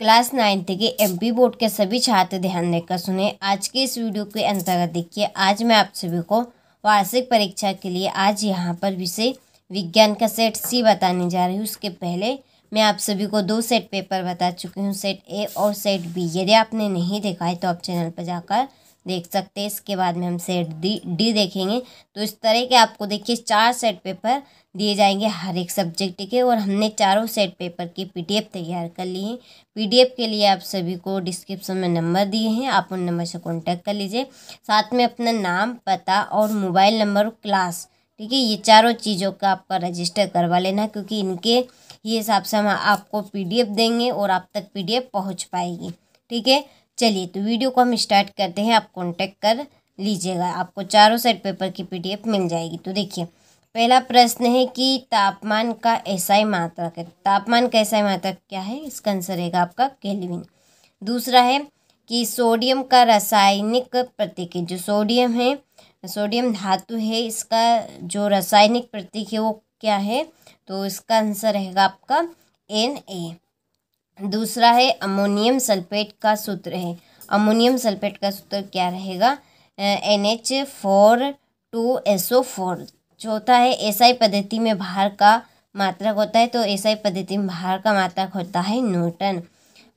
Class 9th के MP board के सभी छात्र ध्यान देकर सुने। आज के इस वीडियो के अंतर्गत देखिए, आज मैं आप सभी को वार्षिक परीक्षा के लिए आज यहाँ पर विषय विज्ञान का सेट सी बताने जा रही हूँ। उसके पहले मैं आप सभी को 2 सेट पेपर बता चुकी हूँ, सेट ए और सेट बी। यदि आपने नहीं देखा है तो आप चैनल पर जाकर देख सकते हैं। इसके बाद में हम सेट डी देखेंगे। तो इस तरह के आपको देखिए 4 सेट पेपर दिए जाएंगे हर एक सब्जेक्ट के, और हमने चारों सेट पेपर की पीडीएफ तैयार कर ली है। पीडीएफ के लिए आप सभी को डिस्क्रिप्शन में नंबर दिए हैं, आप उन नंबर से कांटेक्ट कर लीजिए। साथ में अपना नाम, पता और मोबाइल नंबर और क्लास, ठीक है, ये चारों चीज़ों का आपका रजिस्टर करवा लेना, क्योंकि इनके ये हिसाब से हम आपको पीडीएफ देंगे और आप तक पीडीएफ पहुँच पाएगी। ठीक है, चलिए तो वीडियो को हम स्टार्ट करते हैं। आप कांटेक्ट कर लीजिएगा, आपको चारों सेट पेपर की पीडीएफ मिल जाएगी। तो देखिए, पहला प्रश्न है कि तापमान का एसआई मात्रक है। तापमान का एसआई मात्रक क्या है? इसका आंसर रहेगा आपका केल्विन। दूसरा है कि सोडियम का रासायनिक प्रतीक है। जो सोडियम है, सोडियम धातु है, इसका जो रासायनिक प्रतीक है वो क्या है? तो इसका आंसर रहेगा आपका Na। दूसरा है अमोनियम सल्फेट का सूत्र है। अमोनियम सल्फेट का सूत्र क्या रहेगा? NH4 2SO4। चौथा है एसआई पद्धति में भार का मात्रक होता है। तो एसआई पद्धति में भार का मात्रक होता है न्यूटन।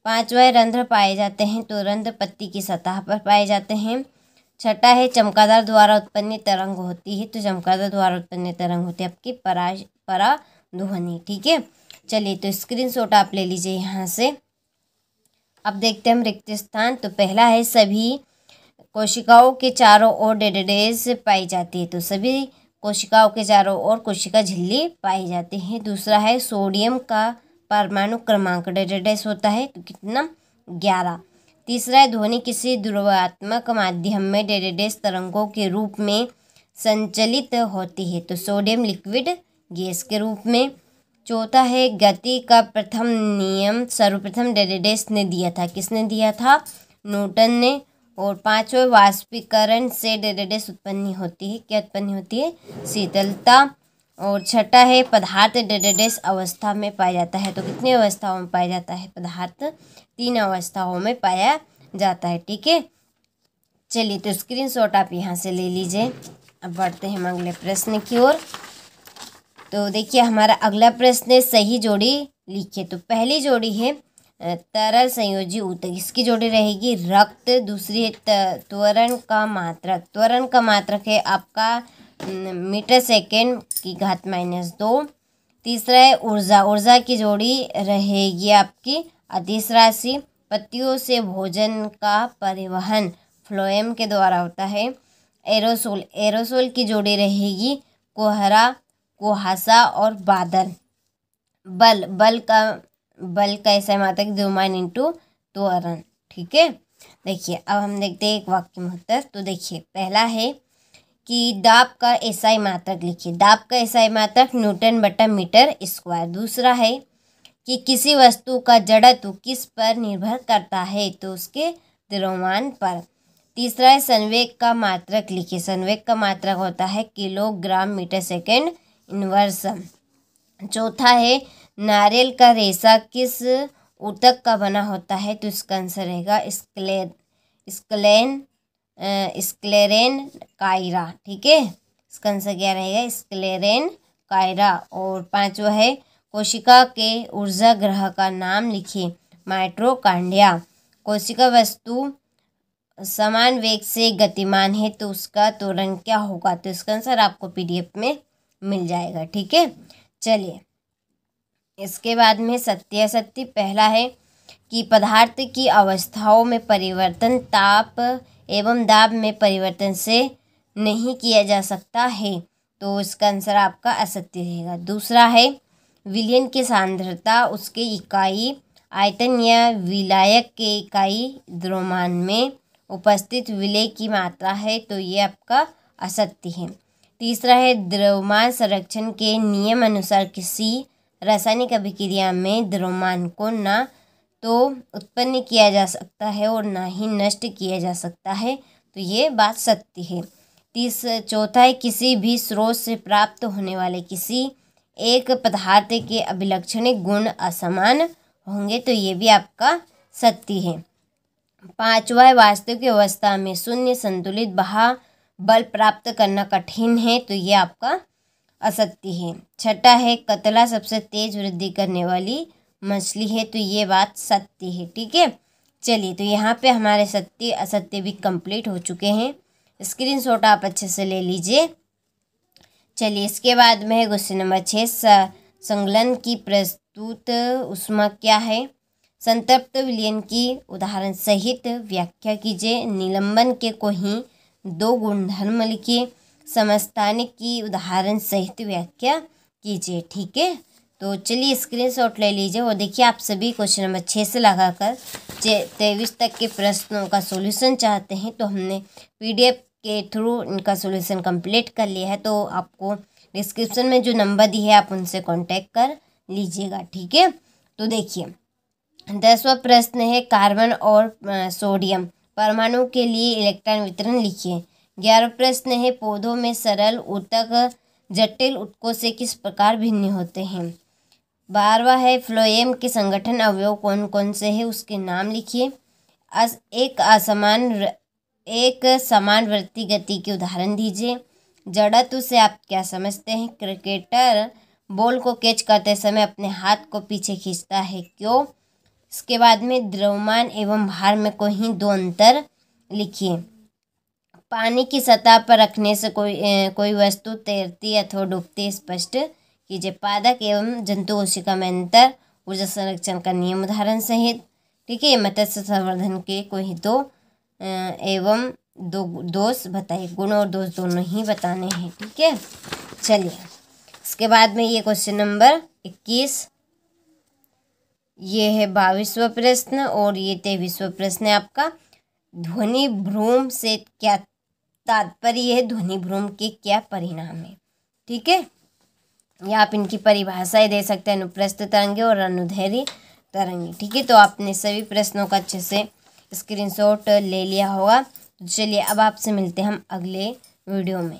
पांचवा है रंध्र पाए जाते हैं। तो रंध्र पत्ती की सतह पर पाए जाते हैं। छठा है चमगादड़ द्वारा उत्पन्न तरंग होती है। तो चमगादड़ द्वारा उत्पन्न तरंग होती है आपकी पराध्वनि। ठीक है, चलिए तो स्क्रीनशॉट आप ले लीजिए यहाँ से। अब देखते हैं हम रिक्त स्थान। तो पहला है सभी कोशिकाओं के चारों ओर डेडेडेस पाई जाती है। तो सभी कोशिकाओं के चारों ओर कोशिका झिल्ली पाई जाती है। दूसरा है सोडियम का परमाणु क्रमांक डेडेडेस होता है, तो कितना? 11। तीसरा है ध्वनि किसी ध्रुवात्मक माध्यम में डेडेडेस तरंगों के रूप में संचलित होती है। तो सोडियम लिक्विड गैस के रूप में। चौथा है गति का प्रथम नियम सर्वप्रथम डेडेडेस ने दिया था। किसने दिया था? न्यूटन ने। और पांचवें वाष्पीकरण से डेडेडेस उत्पन्न होती है। क्या उत्पन्न होती है? शीतलता। और छठा है पदार्थ डेडेडेस अवस्था में पाया जाता है। तो कितनी अवस्थाओं में पाया जाता है पदार्थ? 3 अवस्थाओं में पाया जाता है। ठीक है, चलिए तो स्क्रीनशॉट आप यहाँ से ले लीजिए। अब बढ़ते हैं हम अगले प्रश्न की ओर। तो देखिए, हमारा अगला प्रश्न है सही जोड़ी लिखिए। तो पहली जोड़ी है तरल संयोजी ऊतक, इसकी जोड़ी रहेगी रक्त। दूसरी है त्वरण का मात्रक। त्वरण का मात्रक है आपका मीटर सेकेंड की घात -2। तीसरा है ऊर्जा। ऊर्जा की जोड़ी रहेगी आपकी अदिश राशि। पत्तियों से भोजन का परिवहन फ्लोएम के द्वारा होता है। एरोसोल। एरोसोल की जोड़ी रहेगी कोहरा, कुहासा और बादल। बल का एसआई मात्रक द्रव्यमान इंटू त्वरण। ठीक है, देखिए अब हम देखते हैं एक वाक्य में उत्तर। तो देखिए, पहला है कि दाब का एसआई मात्रक लिखिए। दाब का एसआई मात्रक न्यूटन बटा मीटर स्क्वायर। दूसरा है कि किसी वस्तु का जड़त्व किस पर निर्भर करता है? तो उसके द्रव्यमान पर। तीसरा है संवेग का मात्रक लिखिए। संवेग का मात्रक होता है किलोग्राम मीटर सेकेंड इनवर्स। चौथा है नारियल का रेशा किस ऊतक का बना होता है? तो इसका आंसर रहेगा स्क्लेरेन कायरा। ठीक है, इसका आंसर क्या रहेगा? स्क्लेरेन कायरा। और पांचवा है कोशिका के ऊर्जा ग्रह का नाम लिखिए। माइटोकॉन्ड्रिया। कोशिका वस्तु समान वेग से गतिमान है, तो उसका त्वरण क्या होगा? तो इसका आंसर आपको पीडीएफ में मिल जाएगा। ठीक है, चलिए इसके बाद में सत्य असत्य। पहला है कि पदार्थ की अवस्थाओं में परिवर्तन ताप एवं दाब में परिवर्तन से नहीं किया जा सकता है। तो इसका आंसर आपका असत्य रहेगा। दूसरा है विलयन की सांद्रता उसके इकाई आयतन या विलायक के इकाई द्रव्यमान में उपस्थित विलय की मात्रा है। तो ये आपका असत्य है। तीसरा है द्रव्यमान संरक्षण के नियम अनुसार किसी रासायनिक अभिक्रिया में द्रव्यमान को ना तो उत्पन्न किया जा सकता है और ना ही नष्ट किया जा सकता है। तो ये बात सत्य है। चौथा है किसी भी स्रोत से प्राप्त होने वाले किसी एक पदार्थ के अभिलक्षणिक गुण असमान होंगे। तो ये भी आपका सत्य है। पांचवा है वास्तविक अवस्था में शून्य संतुलित बल प्राप्त करना कठिन है, तो ये आपका असत्य है। छठा है कतला सबसे तेज वृद्धि करने वाली मछली है, तो ये बात सत्य है। ठीक है, चलिए तो यहाँ पे हमारे सत्य असत्य भी कंप्लीट हो चुके हैं। स्क्रीनशॉट आप अच्छे से ले लीजिए। चलिए इसके बाद में है क्वेश्चन नंबर 6, संकलन की प्रस्तुत ऊष्मा क्या है? संतृप्त विलयन की उदाहरण सहित व्याख्या कीजिए। निलंबन के कोई दो गुणधर्म लिखिए। समस्थानिक की उदाहरण सहित व्याख्या कीजिए। ठीक है, तो चलिए स्क्रीनशॉट ले लीजिए और देखिए आप सभी क्वेश्चन नंबर 6 से लगाकर 23 तक के प्रश्नों का सॉल्यूशन चाहते हैं तो हमने पीडीएफ के थ्रू इनका सॉल्यूशन कंप्लीट कर लिया है। तो आपको डिस्क्रिप्शन में जो नंबर दी है आप उनसे कांटेक्ट कर लीजिएगा। ठीक है, तो देखिए 10वां प्रश्न है कार्बन और सोडियम परमाणु के लिए इलेक्ट्रॉन वितरण लिखिए। 11वां प्रश्न है पौधों में सरल ऊतक जटिल ऊतकों से किस प्रकार भिन्न होते हैं। 12वां है फ्लोएम के संगठन अवयव कौन कौन से हैं, उसके नाम लिखिए। एक समानवर्ती गति के उदाहरण दीजिए। जड़त्व से आप क्या समझते हैं? क्रिकेटर बॉल को कैच करते समय अपने हाथ को पीछे खींचता है, क्यों? इसके बाद में द्रव्यमान एवं भार में कोई दो अंतर लिखिए। पानी की सतह पर रखने से कोई वस्तु तैरती अथवा डूबती स्पष्ट कीजिए। पादप एवं जंतु कोशिका में अंतर, ऊर्जा संरक्षण का नियम उदाहरण सहित। ठीक है, मत्स्य संवर्धन के कोई दो एवं दो दोष बताइए। गुण और दोष दोनों ही बताने हैं। ठीक है, चलिए इसके बाद में ये क्वेश्चन नंबर 21, ये है 22वां प्रश्न और ये 23वां प्रश्न है आपका। ध्वनि भ्रूम से क्या तात्पर्य है? ध्वनि भ्रूम के क्या परिणाम है? ठीक है, या आप इनकी परिभाषाएं दे सकते हैं, अनुप्रस्थ तरंगे और अनुदैर्ध्य तरंगे। ठीक है, तो आपने सभी प्रश्नों का अच्छे से स्क्रीनशॉट ले लिया होगा। तो चलिए अब आपसे मिलते हैं हम अगले वीडियो में।